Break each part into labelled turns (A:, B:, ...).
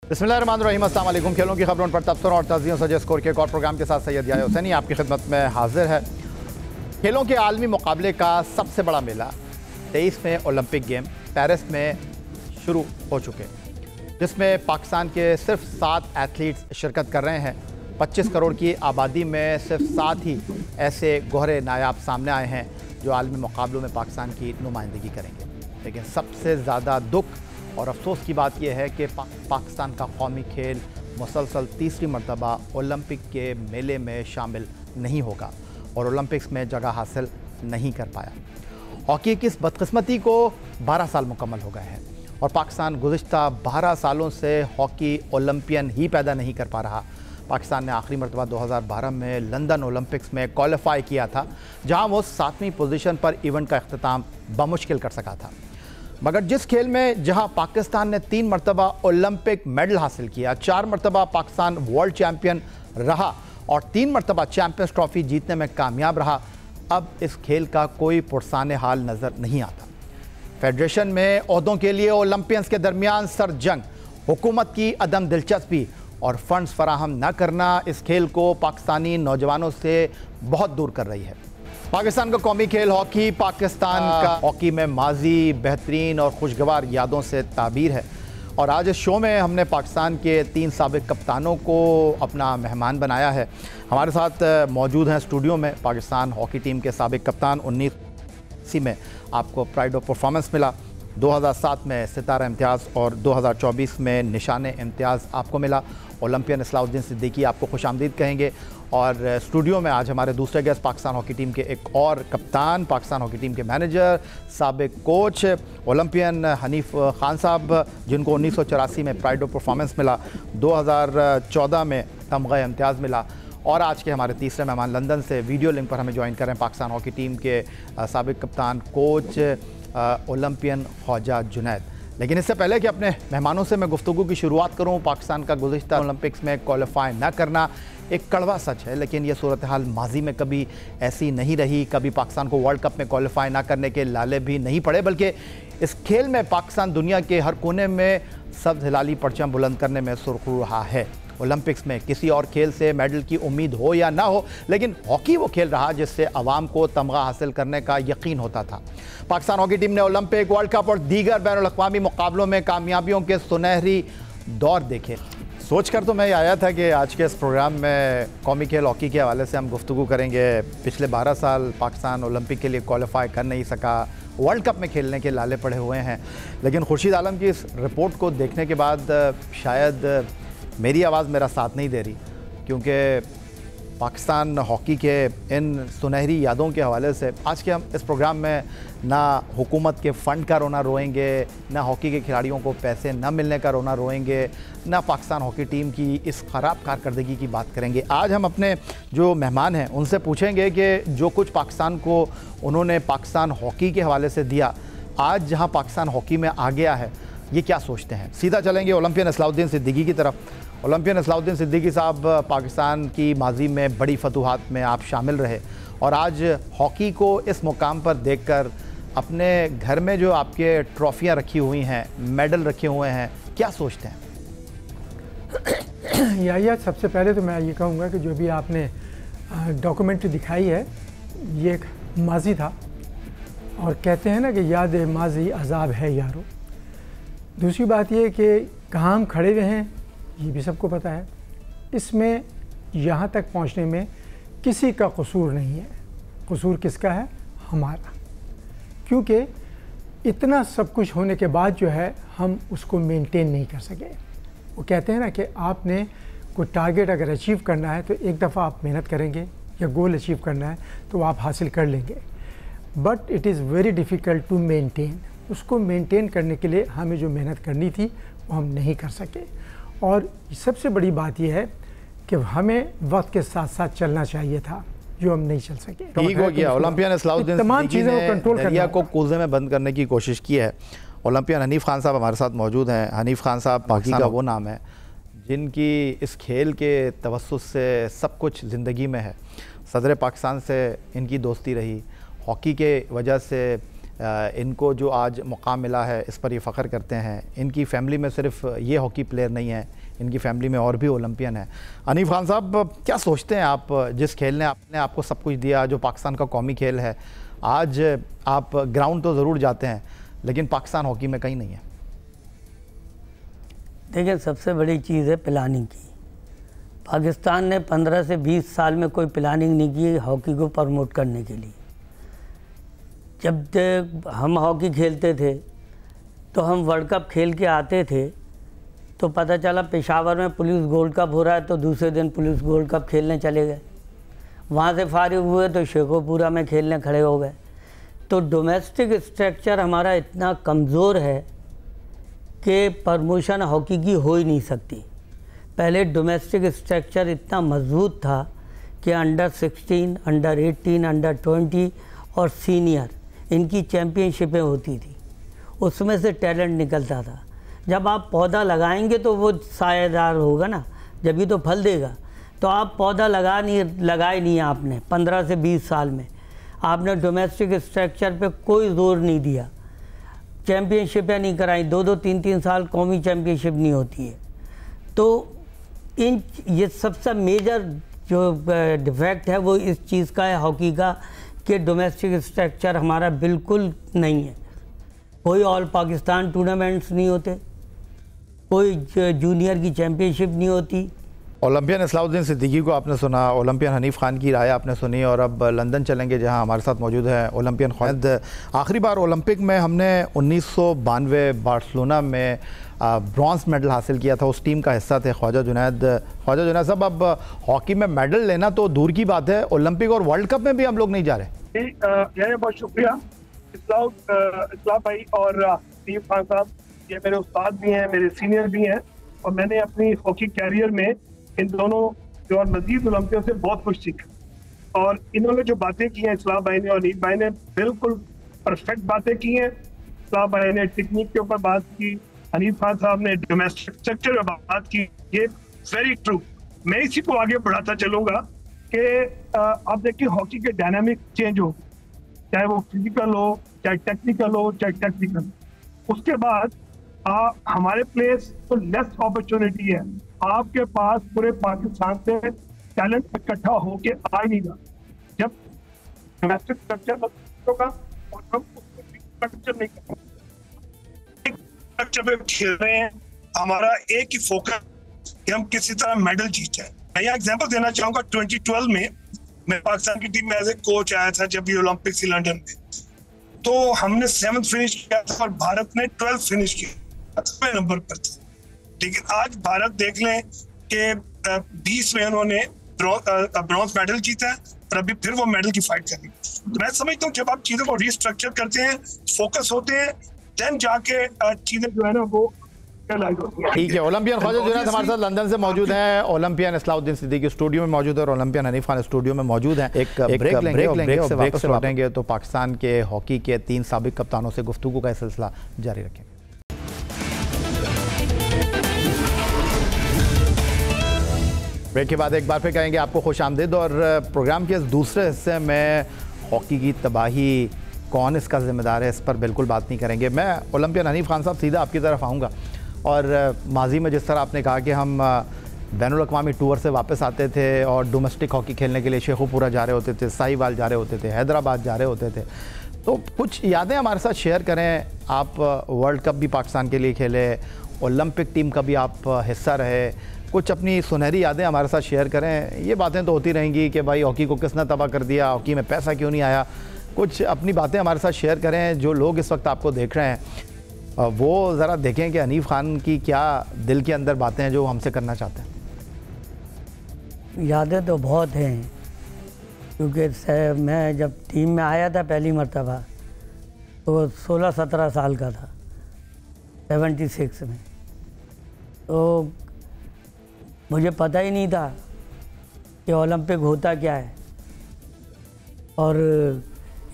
A: बिस्मिल्लाहिर्रहमानिर्रहीम, अस्सलाम वालेकुम। खेलों की खबरों पर तबसरों और तज़ियों से स्कोर के एक और प्रोग्राम के साथ सैयद याह्या हुसैनी आपकी खिदमत में हाजिर है। खेलों के आलमी मुकाबले का सबसे बड़ा मेला 23वें ओलंपिक गेम पेरिस में शुरू हो चुके हैं, जिसमें पाकिस्तान के सिर्फ 7 एथलीट्स शिरकत कर रहे हैं। 25 करोड़ की आबादी में सिर्फ 7 ही ऐसे गोहरे नायाब सामने आए हैं जो आलमी मुकाबलों में पाकिस्तान की नुमाइंदगी करेंगे। लेकिन सबसे ज़्यादा दुख और अफसोस की बात यह है कि पाकिस्तान का कौमी खेल मुसलसल तीसरी मरतबा ओलंपिक के मेले में शामिल नहीं होगा और ओलंपिक्स में जगह हासिल नहीं कर पाया। हॉकी की इस बदकिस्मती को 12 साल मुकम्मल हो गए हैं और पाकिस्तान गुज़िश्ता 12 सालों से हॉकी ओलंपियन ही पैदा नहीं कर पा रहा। पाकिस्तान ने आखिरी मरतबा 2012 में लंदन ओलंपिक्स में क्वालिफाई किया था, जहां वो 7वीं पोजीशन पर इवेंट का अख्तिताम बमुश्किल कर सका था। मगर जिस खेल में जहां पाकिस्तान ने 3 मरतबा ओलंपिक मेडल हासिल किया, 4 मरतबा पाकिस्तान वर्ल्ड चैम्पियन रहा और 3 मरतबा चैम्पियंस ट्रॉफी जीतने में कामयाब रहा, अब इस खेल का कोई पुरसाने हाल नज़र नहीं आता। फेडरेशन में ओहदों के लिए ओलंपियंस के दरमियान सर जंग, हुकूमत की अदम दिलचस्पी और फंड्स फराहम न करना इस खेल को पाकिस्तानी नौजवानों से बहुत दूर कर रही है। पाकिस्तान का कौमी खेल हॉकी पाकिस्तान का हॉकी में माजी बेहतरीन और खुशगवार यादों से ताबीर है और आज इस शो में हमने पाकिस्तान के 3 साबिक कप्तानों को अपना मेहमान बनाया है। हमारे साथ मौजूद हैं स्टूडियो में पाकिस्तान हॉकी टीम के साबिक कप्तान। 1980 में आपको प्राइड ऑफ परफॉर्मेंस मिला, 2007 में सितारा इम्तियाज़ और 2024 में निशाने इम्तियाज़ आपको मिला। ओलंपियन इस्लाउद्दीन सिद्दीकी आपको खुशामदीद कहेंगे। और स्टूडियो में आज हमारे दूसरे गेस्ट पाकिस्तान हॉकी टीम के एक और कप्तान, पाकिस्तान हॉकी टीम के मैनेजर, साबिक कोच ओलंपियन हनीफ खान साहब, जिनको 1984 में प्राइड ऑफ परफॉर्मेंस मिला, 2014 में तमगा इम्तियाज़ मिला। और आज के हमारे तीसरे मेहमान लंदन से वीडियो लिंक पर हमें ज्वाइन कर रहे हैं पाकिस्तान हॉकी टीम के साबिक कप्तान कोच ओलंपियन ख्वाजा जुनैद। लेकिन इससे पहले कि अपने मेहमानों से मैं गुफ्तगू की शुरुआत करूं, पाकिस्तान का गुज़िश्ता ओलंपिक्स में क्वालिफाई न करना एक कड़वा सच है, लेकिन यह सूरत हाल माजी में कभी ऐसी नहीं रही। कभी पाकिस्तान को वर्ल्ड कप में क्वालिफाई ना करने के लाले भी नहीं पड़े, बल्कि इस खेल में पाकिस्तान दुनिया के हर कोने में सब्ज़ हिलाली परचम बुलंद करने में सुरखरू रहा है। ओलंपिक्स में किसी और खेल से मेडल की उम्मीद हो या ना हो, लेकिन हॉकी वो खेल रहा जिससे अवाम को तमगा हासिल करने का यकीन होता था। पाकिस्तान हॉकी टीम ने ओलंपिक, वर्ल्ड कप और दीगर बैनुल-अक़वामी मुकाबलों में कामयाबियों के सुनहरी दौर देखे। सोच कर तो मैं आया था कि आज के इस प्रोग्राम में कौमी खेल हॉकी के हवाले से हम गुफ्तगू करेंगे। पिछले 12 साल पाकिस्तान ओलंपिक के लिए क्वालिफाई कर नहीं सका, वर्ल्ड कप में खेलने के लाले पड़े हुए हैं। लेकिन खुर्शीद आलम की इस रिपोर्ट को देखने के बाद शायद मेरी आवाज़ मेरा साथ नहीं दे रही, क्योंकि पाकिस्तान हॉकी के इन सुनहरी यादों के हवाले से आज के हम इस प्रोग्राम में ना हुकूमत के फ़ंड का रोना रोएंगे, ना हॉकी के खिलाड़ियों को पैसे न मिलने का रोना रोएंगे, ना पाकिस्तान हॉकी टीम की इस ख़राब कारकर्दगी की बात करेंगे। आज हम अपने जो मेहमान हैं उनसे पूछेंगे कि जो कुछ पाकिस्तान को उन्होंने पाकिस्तान हॉकी के हवाले से दिया, आज जहाँ पाकिस्तान हॉकी में आ गया है, ये क्या सोचते हैं। सीधा चलेंगे ओलंपियन इस्लाउद्दीन सिद्दीकी की तरफ। ओलंपियन इस्लाउद्दीन सिद्दीकी साहब, पाकिस्तान की माजी में बड़ी फतूहात में आप शामिल रहे और आज हॉकी को इस मुकाम पर देखकर अपने घर में जो आपके ट्रॉफियां रखी हुई हैं, मेडल रखे हुए हैं, क्या सोचते हैं?
B: याह्या, सबसे पहले तो मैं ये कहूँगा कि जो भी आपने डॉक्यूमेंट्री दिखाई है, ये एक माजी था और कहते हैं ना कि याद माजी अजाब है यारो। दूसरी बात ये कि कहाँ हम खड़े हुए हैं ये भी सबको पता है। इसमें यहाँ तक पहुँचने में किसी का कसूर नहीं है। कसूर किसका है? हमारा। क्योंकि इतना सब कुछ होने के बाद जो है हम उसको मेंटेन नहीं कर सके। वो कहते हैं ना कि आपने कोई टारगेट अगर अचीव करना है तो एक दफ़ा आप मेहनत करेंगे या गोल अचीव करना है तो आप हासिल कर लेंगे, but it is very difficult to maintain. उसको मेंटेन करने के लिए हमें जो मेहनत करनी थी वो हम नहीं कर सके। और सबसे बड़ी बात यह है कि हमें वक्त के साथ साथ चलना चाहिए था, जो हम नहीं चल सके।
A: ठीक हो गया। ओलंपियन इस्लाउद्दीन
B: तमाम चीज़ों को कंट्रोल
A: दरिया को कूज़े में बंद करने की कोशिश की है। ओलंपियन हनीफ खान साहब हमारे साथ मौजूद हैं। हनीफ खान साहब पाकिस्तान का वो नाम है जिनकी इस खेल के तवस्सुस से सब कुछ ज़िंदगी में है। सदर पाकिस्तान से इनकी दोस्ती रही, हॉकी के वजह से इनको जो आज मौका मिला है इस पर ये फ़ख्र करते हैं। इनकी फ़ैमिली में सिर्फ ये हॉकी प्लेयर नहीं है, इनकी फ़ैमिली में और भी ओलंपियन है। हनीफ खान साहब, क्या सोचते हैं आप, जिस खेल ने आपने आपको सब कुछ दिया, जो पाकिस्तान का कौमी खेल है, आज आप ग्राउंड तो ज़रूर जाते हैं लेकिन पाकिस्तान हॉकी में कहीं नहीं है?
C: देखिए, सबसे बड़ी चीज़ है प्लानिंग की। पाकिस्तान ने 15 से 20 साल में कोई प्लानिंग नहीं की हॉकी को प्रमोट करने के लिए। जब हम हॉकी खेलते थे तो हम वर्ल्ड कप खेल के आते थे तो पता चला पेशावर में पुलिस गोल्ड कप हो रहा है, तो दूसरे दिन पुलिस गोल्ड कप खेलने चले गए। वहाँ से फारिग हुए तो शेखोपुरा में खेलने खड़े हो गए। तो डोमेस्टिक स्ट्रक्चर हमारा इतना कमज़ोर है कि प्रमोशन हॉकी की हो ही नहीं सकती। पहले डोमेस्टिक स्ट्रक्चर इतना मजबूत था कि अंडर 16, अंडर 18, अंडर 20 और सीनियर इनकी चैम्पियनशिपें होती थी, उसमें से टैलेंट निकलता था। जब आप पौधा लगाएंगे तो वो सायेदार होगा ना, जब भी तो फल देगा। तो आप पौधा लगाए नहीं आपने 15 से 20 साल में, आपने डोमेस्टिक स्ट्रक्चर पे कोई जोर नहीं दिया, चैम्पियनशिपें नहीं कराई, 2-2, 3-3 साल कौमी चैम्पियनशिप नहीं होती है। तो ये सबसे मेजर जो डिफेक्ट है वो इस चीज़ का है हॉकी का, कि डोमेस्टिक स्ट्रक्चर हमारा बिल्कुल नहीं है। कोई ऑल पाकिस्तान टूर्नामेंट्स नहीं होते, कोई जूनियर की चैम्पियनशिप नहीं होती।
A: ओलंपियन इस्लाउद्दीन सिद्दीकी को आपने सुना, ओलंपियन हनीफ खान की राय आपने सुनी, और अब लंदन चलेंगे जहां हमारे साथ मौजूद है ओलंपियन ख्वाहिद। आखिरी बार ओलंपिक में हमने 1992 बार्सिलोना में ब्रॉन्ज मेडल हासिल किया था, उस टीम का हिस्सा थे ख्वाजा जुनैद। ख्वाजा जुनैद साहब, अब हॉकी में मेडल लेना तो दूर की बात है, ओलंपिक और वर्ल्ड कप में भी हम लोग नहीं जा रहे।
D: बहुत शुक्रिया इस्लाम भाई और हनीफ खान साहब, ये मेरे उस्ताद भी हैं, मेरे सीनियर भी हैं, और मैंने अपनी हॉकी कैरियर में इन दोनों जो और मजीद ओलंपियन से बहुत कुछ सीखा। और इन्होंने जो बातें की हैं इस्लाम भाई ने और हनीफ भाई ने, बिल्कुल परफेक्ट बातें की हैं। इस्लाम भाई ने टेक्निक के ऊपर बात की, हनीफ खान साहब ने डोमेस्टिक स्ट्रक्चर में बात की, ये वेरी ट्रू। मैं इसी को आगे बढ़ाता चलूंगा कि आप देखिए हॉकी के डायनामिक चेंज हो, चाहे वो फिजिकल हो, चाहे टेक्निकल हो, चाहे टेक्निकल। उसके बाद हमारे प्लेस तो लेस अपॉर्चुनिटी है, आपके पास पूरे पाकिस्तान से टैलेंट इकट्ठा होके आ ही नहीं रहा। जब डोमेस्टिक स्ट्रक्चर होगा और हम उसको स्ट्रक्चर नहीं कर पाएंगे, स्ट्रक्चर पे खेल रहे हैं, हमारा एक ही फोकस कि हम किसी तरह मेडल जीत जाए। मैं यहाँ एग्जांपल देना चाहूंगा, 2012 में मैं पाकिस्तान की टीम में एज ए कोच आया था जब ये ओलंपिक्स लंदन में, तो हमने 7th फिनिश किया था और भारत ने 12th फिनिश किया, 10वें नंबर पर था। लेकिन आज भारत देख लें कि 20 में उन्होंने ब्रॉन्ज मेडल जीता है और अभी फिर वो मेडल की फाइट करेंगे। तो मैं समझता हूँ जब आप चीजों को रिस्ट्रक्चर करते हैं, फोकस होते हैं, देन जाके चीजें जो है ना वो
A: ठीक है। ओलंपियन ख्वाजा जुनैद हमारे साथ लंदन से मौजूद हैं, ओलंपियन इस्लाउद्दीन सिद्दीकी स्टूडियो में मौजूद है और ओलंपियन हनीफ खान स्टूडियो में मौजूद हैं। एक ब्रेक लेंगे और ब्रेक से लौटेंगे तो पाकिस्तान के हॉकी के 3 साबिक कप्तानों से गुफ्तगू का सिलसिला जारी रखेंगे। ब्रेक के बाद एक बार फिर कहेंगे आपको खुश आमदीद, और प्रोग्राम के इस दूसरे हिस्से में हॉकी की तबाही कौन इसका जिम्मेदार है इस पर बिल्कुल बात नहीं करेंगे। मैं ओलंपियन हनीफ खान साहब सीधा आपकी तरफ आऊँगा, और माजी में जिस तरह आपने कहा कि हम बैनुल अक़वामी टूर से वापस आते थे और डोमेस्टिक हॉकी खेलने के लिए शेखोपुरा जा रहे होते थे, साहिवाल जा रहे होते थे, हैदराबाद जा रहे होते थे, तो कुछ यादें हमारे साथ शेयर करें। आप वर्ल्ड कप भी पाकिस्तान के लिए खेले, ओलंपिक टीम का भी आप हिस्सा रहे, कुछ अपनी सुनहरी यादें हमारे साथ शेयर करें। ये बातें तो होती रहेंगी कि भाई हॉकी को किसने तबाह कर दिया, हॉकी में पैसा क्यों नहीं आया, कुछ अपनी बातें हमारे साथ शेयर करें। जो लोग इस वक्त आपको देख रहे हैं वो ज़रा देखें कि हनीफ खान की क्या दिल के अंदर बातें हैं जो हमसे करना चाहते हैं।
C: यादें तो बहुत हैं, क्योंकि मैं जब टीम में आया था पहली मरतबा तो 16-17 साल का था, 76 में। तो मुझे पता ही नहीं था कि ओलंपिक होता क्या है, और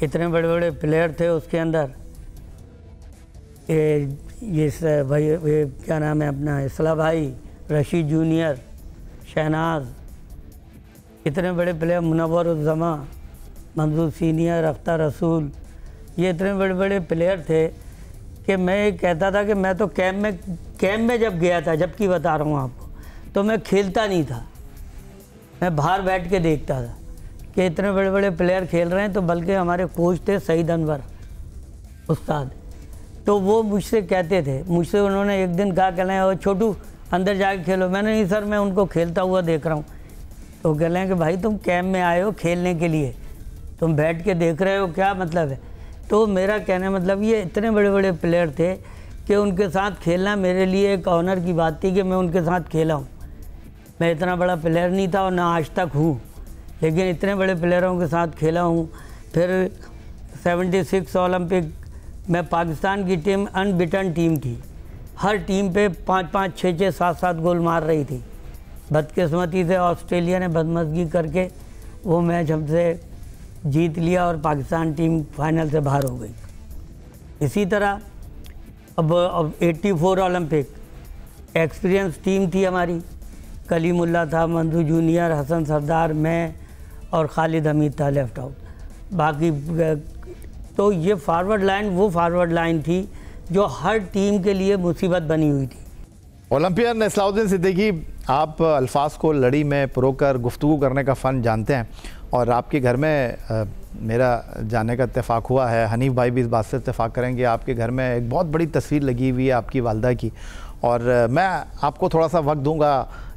C: इतने बड़े बड़े प्लेयर थे उसके अंदर। ये भाई क्या नाम है अपना, इस्लाम भाई, रशीद जूनियर, शहनाज, इतने बड़े प्लेयर, मुनव्वर उज़्ज़मा, मंजूर सीनियर, अख्तर रसूल, ये इतने बड़े बड़े प्लेयर थे कि मैं कहता था कि मैं तो कैंप में जब गया था, जबकि बता रहा हूँ आपको, तो मैं खेलता नहीं था, मैं बाहर बैठ के देखता था कि इतने बड़े बड़े प्लेयर खेल रहे हैं। तो बल्कि हमारे कोच थे सईद अनवर उस्ताद, तो वो मुझसे कहते थे, मुझसे उन्होंने एक दिन कहा, कह रहे हैं छोटू अंदर जाके खेलो। मैंने नहीं सर, मैं उनको खेलता हुआ देख रहा हूँ। तो कह रहे हैं कि भाई तुम कैंप में आए हो खेलने के लिए, तुम बैठ के देख रहे हो, क्या मतलब है। तो मेरा कहने मतलब ये इतने बड़े बड़े प्लेयर थे कि उनके साथ खेलना मेरे लिए एक ऑनर की बात थी कि मैं उनके साथ खेला हूँ। मैं इतना बड़ा प्लेयर नहीं था और ना आज तक हूँ, लेकिन इतने बड़े प्लेयरों के साथ खेला हूँ। फिर 76 ओलंपिक में पाकिस्तान की टीम अनबिटन टीम थी, हर टीम पे 5-5, 6-6, 7-7 गोल मार रही थी। बदकिस्मती से ऑस्ट्रेलिया ने बदमज़गी करके वो मैच हमसे जीत लिया और पाकिस्तान टीम फाइनल से बाहर हो गई। इसी तरह अब 84 ओलंपिक एक्सपीरियंस टीम थी हमारी, कलीमुल्ला था, मंजू जूनियर, हसन सरदार, मैं और खालिद हमीद था लेफ्ट आउट। बाकी तो ये फॉरवर्ड लाइन वो फॉरवर्ड लाइन थी जो हर टीम के लिए मुसीबत बनी हुई थी।
A: ओलंपियन इस्लाउद्दीन सिद्दीकी, आप अल्फाज को लड़ी में परोकर गुफ्तगू करने का फ़न जानते हैं और आपके घर में मेरा जाने का इत्तेफाक हुआ है। हनीफ भाई भी इस बात से इत्तेफाक करेंगे, आपके घर में एक बहुत बड़ी तस्वीर लगी हुई है आपकी वालदा की, और मैं आपको थोड़ा सा वक्त दूंगा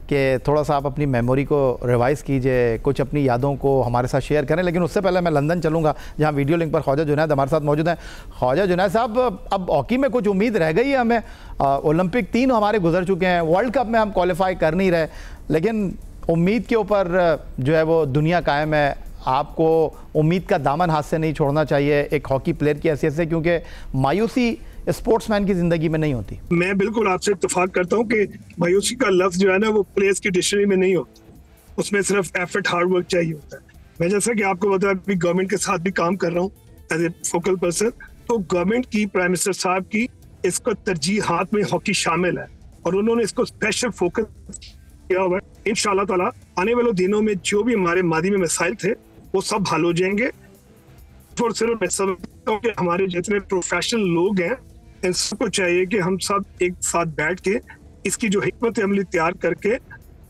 A: कि थोड़ा सा आप अपनी मेमोरी को रिवाइज़ कीजिए, कुछ अपनी यादों को हमारे साथ शेयर करें। लेकिन उससे पहले मैं लंदन चलूँगा, जहाँ वीडियो लिंक पर ख्वाजा जुनैद हमारे साथ मौजूद हैं। ख्वाजा जुनैद साहब, अब हॉकी में कुछ उम्मीद रह गई है हमें? ओलंपिक 3 हमारे गुजर चुके हैं, वर्ल्ड कप में हम क्वालिफाई कर नहीं रहे, लेकिन उम्मीद के ऊपर जो है वो दुनिया कायम है। आपको उम्मीद का दामन हाथ से नहीं छोड़ना चाहिए एक हॉकी प्लेयर की हैसियत से, क्योंकि मायूसी स्पोर्ट्समैन की जिंदगी में नहीं होती।
D: मैं बिल्कुल आपसे इत्तेफाक करता हूँ कि मायूसी का लफ्ज जो है ना वो प्लेयर्स की डिक्शनरी में नहीं होता, उसमें सिर्फ एफर्ट, हार्ड वर्क चाहिए होता है। मैं जैसा कि आपको बताया, अभी गवर्नमेंट के साथ भी काम कर रहा हूँ एज ए फोकल पर्सन, तो गवर्नमेंट की, प्राइम मिनिस्टर साहब की इसको तरजीहात में हॉकी शामिल है और उन्होंने इसको स्पेशल फोकस किया हुआ है। इंशाल्लाह ताला आने वाले दिनों में जो भी हमारे मादी में मसाइल थे वो सब हल हो जाएंगे। और सिर्फ मैं समझता हूँ कि हमारे जितने प्रोफेशनल लोग हैं इन सबको चाहिए कि हम सब एक साथ बैठ के इसकी जो हिकमत अमली तैयार करके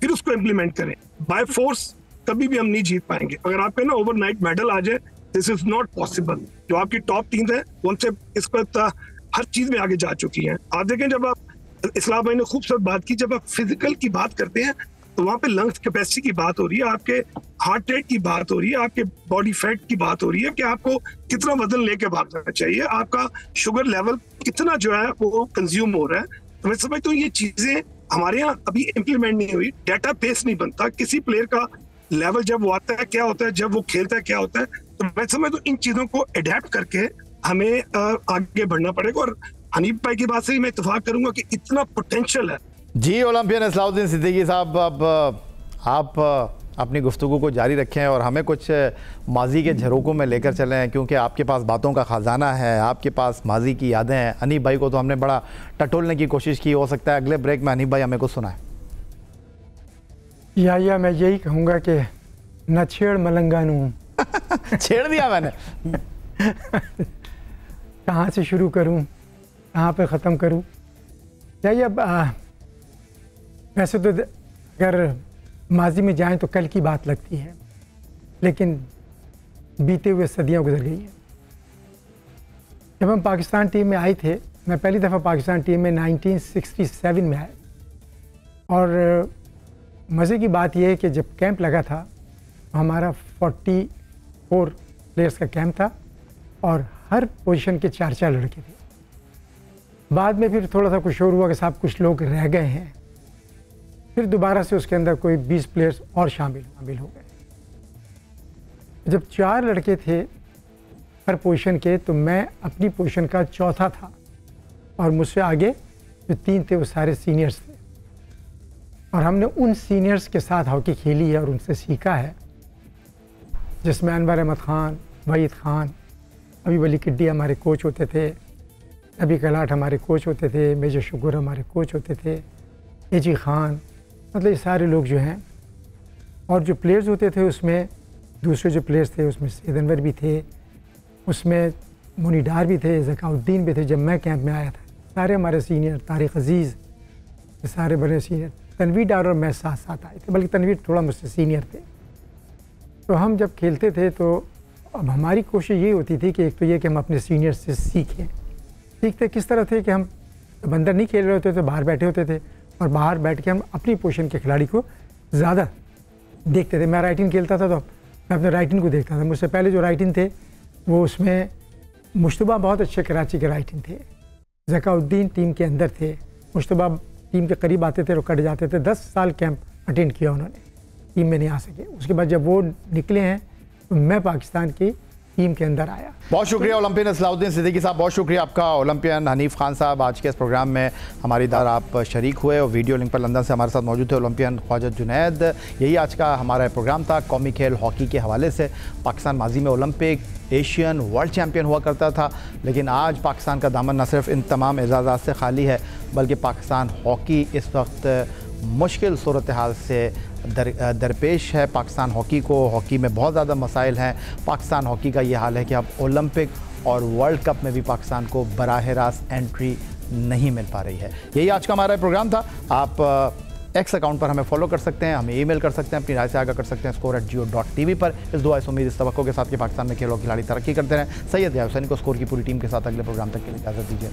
D: फिर उसको इम्प्लीमेंट करें। बाय फोर्स कभी भी हम नहीं जीत पाएंगे। अगर आपके ना ओवरनाइट मेडल आ जाए, दिस इज नॉट पॉसिबल। जो आपकी टॉप टीम है उनसे इस पर हर चीज में आगे जा चुकी है। आप देखें, जब आप इस्लाम भाई ने खूबसूरत बात की, जब आप फिजिकल की बात करते हैं तो वहाँ पे लंग्स कैपेसिटी की बात हो रही है, आपके हार्ट रेट की बात हो रही है, आपके बॉडी फैट की बात हो रही है कि आपको कितना वजन लेके भागना चाहिए, आपका शुगर लेवल कितना जो है वो कंज्यूम हो रहा है। तो मैं समझता हूँ ये चीजें हमारे यहाँ अभी इम्प्लीमेंट नहीं हुई, डाटा बेस नहीं बनता, किसी प्लेयर का लेवल जब वो आता है क्या होता है, जब वो खेलता है क्या होता है। तो मैं समझता हूँ इन चीजों को अडेप्ट करके हमें आगे बढ़ना पड़ेगा। और हनीफ भाई की बात से मैं इत्तेफाक करूंगा कि इतना पोटेंशियल है।
A: जी, ओलंपियन इस्लाउद्दीन सिद्दीकी साहब, अब आप अपनी गुफ्तगू को जारी रखें और हमें कुछ माजी के झरोकों में लेकर चलें, क्योंकि आपके पास बातों का ख़जाना है, आपके पास माजी की यादें हैं। हनीफ भाई को तो हमने बड़ा टटोलने की कोशिश की, हो सकता है अगले ब्रेक में हनीफ भाई हमें कुछ सुनाए।
B: या मैं यही कहूँगा कि न छेड़ मलंगा नू
A: छेड़ दिया मैंने।
B: कहाँ से शुरू करूँ, कहाँ पे ख़त्म करूँ? वैसे तो अगर माजी में जाएं तो कल की बात लगती है, लेकिन बीते हुए सदियां गुजर गई हैं। जब हम पाकिस्तान टीम में आए थे, मैं पहली दफ़ा पाकिस्तान टीम में 1967 में आया, और मज़े की बात यह है कि जब कैंप लगा था हमारा 44 प्लेयर्स का कैंप था और हर पोजीशन के 4-4 लड़के थे। बाद में फिर थोड़ा सा कुछ और हुआ कि साहब कुछ लोग रह गए हैं, फिर दोबारा से उसके अंदर कोई 20 प्लेयर्स और शामिल हो गए। जब 4 लड़के थे हर पोजीशन के, तो मैं अपनी पोजीशन का चौथा था और मुझसे आगे जो 3 थे वो सारे सीनियर्स थे, और हमने उन सीनियर्स के साथ हॉकी खेली है और उनसे सीखा है, जिसमें अनवर अहमद ख़ान, वहीद ख़ान, अभी वली किड्डी हमारे कोच होते थे, अभी कलाट हमारे कोच होते थे, मेजर शुगर हमारे कोच होते थे, एजी ख़ान, मतलब ये सारे लोग जो हैं। और जो प्लेयर्स होते थे उसमें दूसरे जो प्लेयर्स थे उसमें सैयद अनवर भी थे, उसमें मोनी डार भी थे, ज़काउद्दीन भी थे जब मैं कैंप में आया था, सारे हमारे सीनियर, तारिक अजीज़, सारे बड़े सीनियर, तनवीर डार और मैं साथ साथ आए थे, बल्कि तनवीर थोड़ा मुझसे सीनियर थे। तो हम जब खेलते थे तो अब हमारी कोशिश ये होती थी कि एक तो ये कि हम अपने सीनियर से सीखें। सीखते किस तरह थे कि हम जब अंदर नहीं खेल रहे होते तो बाहर बैठे होते थे और बाहर बैठ के हम अपनी पोजीशन के खिलाड़ी को ज़्यादा देखते थे। मैं राइटिंग खेलता था तो मैं अपने राइटिंग को देखता था। मुझसे पहले जो राइटिंग थे वो उसमें मुश्तबा बहुत अच्छे कराची के राइटिंग थे, ज़काउद्दीन टीम के अंदर थे, मुश्तबा टीम के करीब आते थे और कट जाते थे। 10 साल कैंप अटेंड किया उन्होंने, टीम में नहीं आ सके। उसके बाद जब वो निकले हैं तो मैं पाकिस्तान की टीम के अंदर आया।
A: बहुत शुक्रिया ओलंपियन इस्लाउद्दीन सिद्दीकी साहब, बहुत शुक्रिया आपका। ओलंपियन हनीफ खान साहब, आज के इस प्रोग्राम में हमारी दार आप शरीक हुए और वीडियो लिंक पर लंदन से हमारे साथ मौजूद थे ओलंपियन ख्वाजा जुनैद। यही आज का हमारा प्रोग्राम था कौमी खेल हॉकी के हवाले से। पाकिस्तान माजी में ओलंपिक, एशियन, वर्ल्ड चैम्पियन हुआ करता था, लेकिन आज पाकिस्तान का दामन न सिर्फ इन तमाम एजाज़ात से खाली है बल्कि पाकिस्तान हॉकी इस वक्त मुश्किल सूरत हाल से दरपेश है। पाकिस्तान हॉकी में बहुत ज़्यादा मसाइल हैं। पाकिस्तान हॉकी का ये हाल है कि अब ओलंपिक और वर्ल्ड कप में भी पाकिस्तान को बराह रास्त एंट्री नहीं मिल पा रही है। यही आज का हमारा प्रोग्राम था। आप एक्स अकाउंट पर हमें फॉलो कर सकते हैं, हमें ईमेल कर सकते हैं, अपनी राय से आगाह कर सकते हैं score@geo.tv पर। इस दुआ इस उम्मीद इस तवक्को के साथ कि पाकिस्तान में खेलों खिलाड़ी तरक्की करते रहें। सैयद या हुसैन को स्कोर की पूरी टीम के साथ अगले प्रोग्राम तक के लिए इजाज़त दीजिए।